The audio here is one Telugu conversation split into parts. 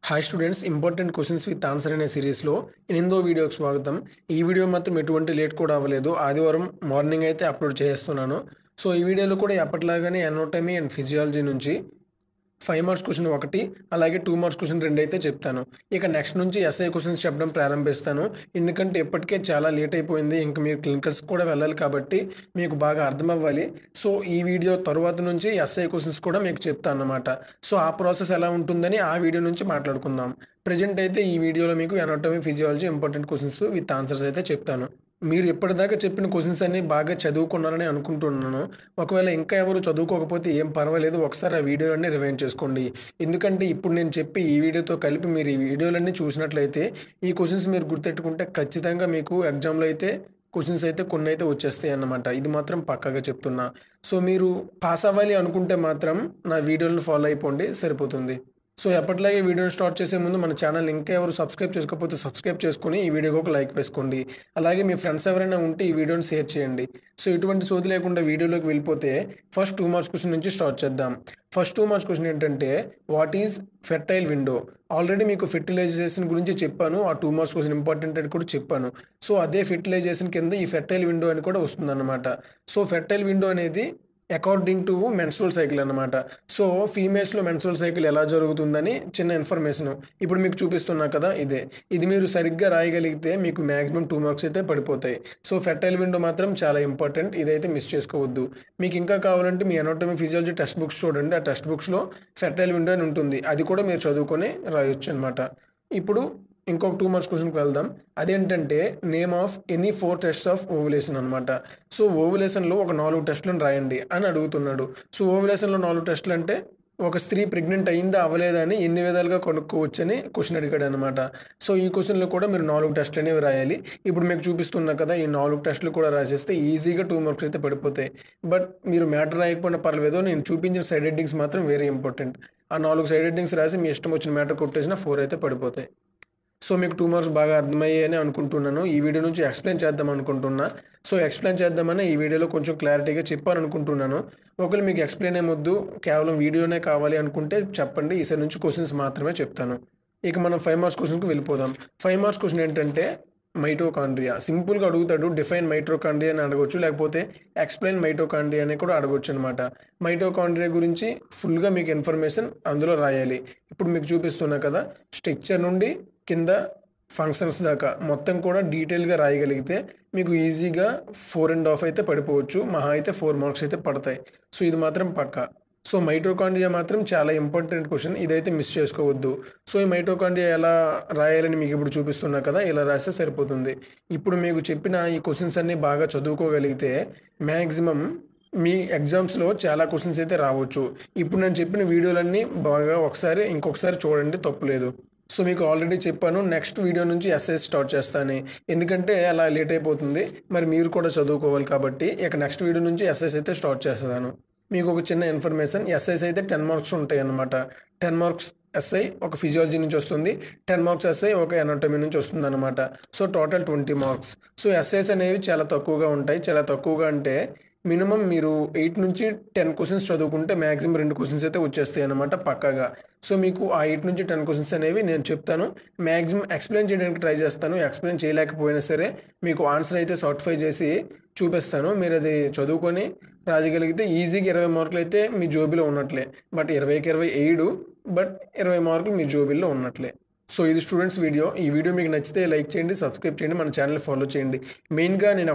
Hi students, important questions with answer అనే సిరీస్లో 8వ వీడియోకి స్వాగతం. ఈ వీడియో మాత్రం ఎటువంటి లేట్ కూడా అవ్వలేదు. ఆదివారం మార్నింగ్ అయితే అప్లోడ్ చేస్తున్నాను. సో ఈ వీడియోలో కూడా ఎప్పటిలాగానే ఎనాటమీ అండ్ ఫిజియాలజీ నుంచి 5 మార్క్స్ క్వశ్చన్ ఒకటి, అలాగే 2 మార్క్స్ క్వశ్చన్ 2 అయితే చెప్తాను. ఇక నెక్స్ట్ నుంచి ఎస్ఐ క్వశ్చన్స్ చెప్పడం ప్రారంభిస్తాను. ఎందుకంటే ఇప్పటికే చాలా లేట్ అయిపోయింది. ఇంకా మీరు క్లినికల్స్ కూడా వెళ్ళాలి కాబట్టి మీకు బాగా అర్థం అవ్వాలి. సో ఈ వీడియో తర్వాత నుంచి ఎస్ఐ క్వశ్చన్స్ కూడా మీకు చెప్తాను అన్నమాట. సో ఆ ప్రాసెస్ ఎలా ఉంటుందని ఆ వీడియో నుంచి మాట్లాడుకుందాం. ప్రజెంట్ అయితే ఈ వీడియోలో మీకు anatomy physiology important questions with answers అయితే చెప్తాను. మీరు ఇప్పటిదాకా చెప్పిన క్వశ్చన్స్ అన్ని బాగా చదువుకున్నారని అనుకుంటున్నాను. ఒకవేళ ఇంకా ఎవరు చదువుకోకపోతే ఏం పర్వాలేదు, ఒకసారి ఆ వీడియోలన్నీ రివైండ్ చేసుకోండి. ఎందుకంటే ఇప్పుడు నేను చెప్పి ఈ వీడియోతో కలిపి మీరు ఈ వీడియోలన్నీ చూసినట్లయితే ఈ క్వశ్చన్స్ మీరు గుర్తెట్టుకుంటే ఖచ్చితంగా మీకు ఎగ్జామ్లో అయితే క్వశ్చన్స్ అయితే కొన్ని అయితే వచ్చేస్తాయి అన్నమాట. ఇది మాత్రం పక్కాగా చెప్తున్నా. సో మీరు పాస్ అవ్వాలి అనుకుంటే మాత్రం నా వీడియోలను ఫాలో అయిపోండి, సరిపోతుంది. సో ఎప్పటిలాగే వీడియోని స్టార్ట్ చేసే ముందు మన ఛానల్ ఇంకా ఎవరు సబ్స్క్రైబ్ చేసుకోకపోతే సబ్స్క్రైబ్ చేసుకొని ఈ వీడియోకి ఒక లైక్ వేసుకోండి. అలాగే మీ ఫ్రెండ్స్ ఎవరైనా ఉంటే ఈ వీడియోని షేర్ చేయండి. సో ఇటువంటి సోది లేకుండా వీడియోలోకి వెళ్ళిపోతే ఫస్ట్ 2 మార్క్స్ క్వశ్చన్ నుంచి స్టార్ట్ చేద్దాం. ఫస్ట్ 2 మార్క్స్ క్వశ్చన్ ఏంటంటే, what is fertile window? Already మీకు ఫెర్టిలైజేషన్ గురించి చెప్పాను. ఆ 2 మార్క్స్ క్వశ్చన్ ఇంపార్టెంట్ అని కూడా చెప్పాను. సో అదే ఫెర్టిలైజేషన్ కింద ఈ ఫెర్టైల్ విండో అని కూడా వస్తుందన్నమాట. సో ఫెర్టైల్ విండో అనేది అకార్డింగ్ టు మెన్స్ట్రువల్ సైకిల్ అనమాట. సో ఫీమేల్స్లో మెన్స్ట్రువల్ సైకిల్ ఎలా జరుగుతుందని చిన్న ఇన్ఫర్మేషన్ ఇప్పుడు మీకు చూపిస్తున్నా కదా, ఇది మీరు సరిగ్గా రాయగలిగితే మీకు మ్యాక్సిమం 2 మార్క్స్ అయితే పడిపోతాయి. సో ఫెర్టైల్ విండో మాత్రం చాలా ఇంపార్టెంట్, ఇదైతే మిస్ చేసుకోవద్దు. మీకు ఇంకా కావాలంటే మీ ఎనాటమీ ఫిజియాలజీ టెక్స్ట్ బుక్స్ చూడండి. ఆ టెక్స్ట్ బుక్స్లో ఫెర్టైల్ విండో అని ఉంటుంది, అది కూడా మీరు చదువుకొని రాయొచ్చు అనమాట. ఇప్పుడు ఇంకొక 2 మార్క్స్ క్వశ్చన్కి వెళ్దాం. అదేంటంటే, name of any 4 tests of ovulation అనమాట. సో ఓవులేషన్లో ఒక 4 టెస్టులను రాయండి అని అడుగుతున్నాడు. సో ఓవులేషన్లో 4 టెస్టులు అంటే ఒక స్త్రీ ప్రెగ్నెంట్ అయిందా అవ్వలేదా అని ఎన్ని విధాలుగా కనుక్కోవచ్చు అని క్వశ్చన్ అడిగాడు అనమాట. సో ఈ క్వశ్చన్లో కూడా మీరు 4 టెస్టులు అనేవి రాయాలి. ఇప్పుడు మీకు చూపిస్తున్నా కదా, ఈ 4 టెస్టులు కూడా రాసేస్తే ఈజీగా 2 మార్క్స్ అయితే పడిపోతాయి. బట్ మీరు మ్యాటర్ రాయకపోయినా పర్వాలేదు, నేను చూపించిన సైడ్ హెడ్డింగ్స్ మాత్రం వెరీ ఇంపార్టెంట్. ఆ 4 సైడ్ హెడ్డింగ్స్ రాసి మీ ఇష్టం వచ్చిన మ్యాటర్ కొట్టేసిన 4 అయితే పడిపోతాయి. సో మీకు 2 మార్క్స్ బాగా అర్థమయ్యాయని అనుకుంటున్నాను. ఈ వీడియో నుంచి ఎక్స్ప్లెయిన్ చేద్దాం అనుకుంటున్నా. సో ఎక్స్ప్లెయిన్ చేద్దామని ఈ వీడియోలో కొంచెం క్లారిటీగా చెప్పాను అనుకుంటున్నాను. ఒకవేళ మీకు ఎక్స్ప్లెయిన్ ఏమొద్దు, కేవలం వీడియోనే కావాలి అనుకుంటే చెప్పండి. ఈసారి నుంచి క్వశ్చన్స్ మాత్రమే చెప్తాను. ఇక మనం 5 మార్క్స్ క్వశ్చన్కి వెళ్ళిపోదాం. 5 మార్క్స్ క్వశ్చన్ ఏంటంటే, మైటోకాండ్రియా. సింపుల్గా అడుగుతాడు, డిఫైన్ మైటోకాండ్రియా అని అడగొచ్చు, లేకపోతే ఎక్స్ప్లెయిన్ మైటోకాండ్రియా అని కూడా అడగొచ్చు అనమాట. మైటోకాండ్రియా గురించి ఫుల్గా మీకు ఇన్ఫర్మేషన్ అందులో రాయాలి. ఇప్పుడు మీకు చూపిస్తున్నా కదా, స్ట్రక్చర్ నుండి కింద ఫంక్షన్స్ దాకా మొత్తం కూడా డీటెయిల్గా రాయగలిగితే మీకు ఈజీగా 4.5 అయితే పడిపోవచ్చు. మహా అయితే 4 మార్క్స్ అయితే పడతాయి. సో ఇది మాత్రం పక్కా. సో మైటోకాండ్రియా మాత్రం చాలా ఇంపార్టెంట్ క్వశ్చన్, ఇదైతే మిస్ చేసుకోవద్దు. సో ఈ మైటోకాండ్రియా ఎలా రాయాలని మీకు ఇప్పుడు చూపిస్తున్నా కదా, ఇలా రాస్తే సరిపోతుంది. ఇప్పుడు మీకు చెప్పిన ఈ క్వశ్చన్స్ అన్నీ బాగా చదువుకోగలిగితే మ్యాక్సిమం మీ ఎగ్జామ్స్లో చాలా క్వశ్చన్స్ అయితే రావచ్చు. ఇప్పుడు నేను చెప్పిన వీడియోలన్నీ బాగా ఇంకొకసారి చూడండి, తప్పులేదు. సో మీకు ఆల్రెడీ చెప్పాను, నెక్స్ట్ వీడియో నుంచి ఎస్ఐస్ స్టార్ట్ చేస్తాను. ఎందుకంటే అలా లేట్ అయిపోతుంది, మరి మీరు కూడా చదువుకోవాలి కాబట్టి. ఇక నెక్స్ట్ వీడియో నుంచి ఎస్ఐస్ అయితే స్టార్ట్ చేస్తాను. మీకు ఒక చిన్న ఇన్ఫర్మేషన్, ఎస్ఐస్ అయితే 10 మార్క్స్ ఉంటాయి అన్నమాట. 10 మార్క్స్ ఎస్ఐ ఒక ఫిజియాలజీ నుంచి వస్తుంది, 10 మార్క్స్ ఎస్ఐ ఒక ఎనాటమీ నుంచి వస్తుంది అనమాట. So total 20 marks. So SIs అనేవి చాలా తక్కువగా ఉంటాయి. చాలా తక్కువగా అంటే మినిమం మీరు 8 నుంచి 10 క్వశ్చన్స్ చదువుకుంటే మ్యాక్సిమం 2 క్వశ్చన్స్ అయితే వచ్చేస్తాయి అన్నమాట పక్కాగా. సో మీకు ఆ 8 నుంచి 10 క్వశ్చన్స్ అనేవి నేను చెప్తాను. మ్యాక్సిమం ఎక్స్ప్లెయిన్ చేయడానికి ట్రై చేస్తాను. ఎక్స్ప్లెయిన్ చేయలేకపోయినా సరే మీకు ఆన్సర్ అయితే సర్టిఫై చేసి చూపిస్తాను. మీరు అది చదువుకొని రాయగలిగితే ఈజీగా 20 మార్కులు అయితే మీ జోబీలో ఉన్నట్లే. బట్ 20కి 20 వేయడు, బట్ 20 మార్కులు మీ జోబీలో ఉన్నట్లే. సో ఇది స్టూడెంట్స్ వీడియో. ఈ వీడియో మీకు నచ్చితే లైక్ చేయండి, సబ్స్క్రైబ్ చేయండి, మన ఛానల్ ఫాలో చేయండి. మెయిన్గా నేను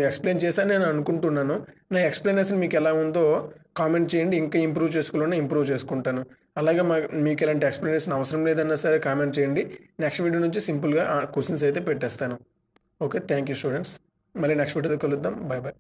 ఎక్స్ప్లెయిన్ చేశాను నేను అనుకుంటున్నాను. నా ఎక్స్ప్లెనేషన్ మీకు ఎలా ఉందో కామెంట్ చేయండి. ఇంకా ఇంప్రూవ్ చేసుకోవాలన్నా ఇంప్రూవ్ చేసుకుంటాను. అలాగే మీకు ఎలాంటి ఎక్స్ప్లెనేషన్ అవసరం లేదన్నా సరే కామెంట్ చేయండి. నెక్స్ట్ వీడియో నుంచి సింపుల్గా క్వశ్చన్స్ అయితే పెట్టేస్తాను. Okay, thank you students. మళ్ళీ నెక్స్ట్ వీడియోతో కలుద్దాం. Bye bye.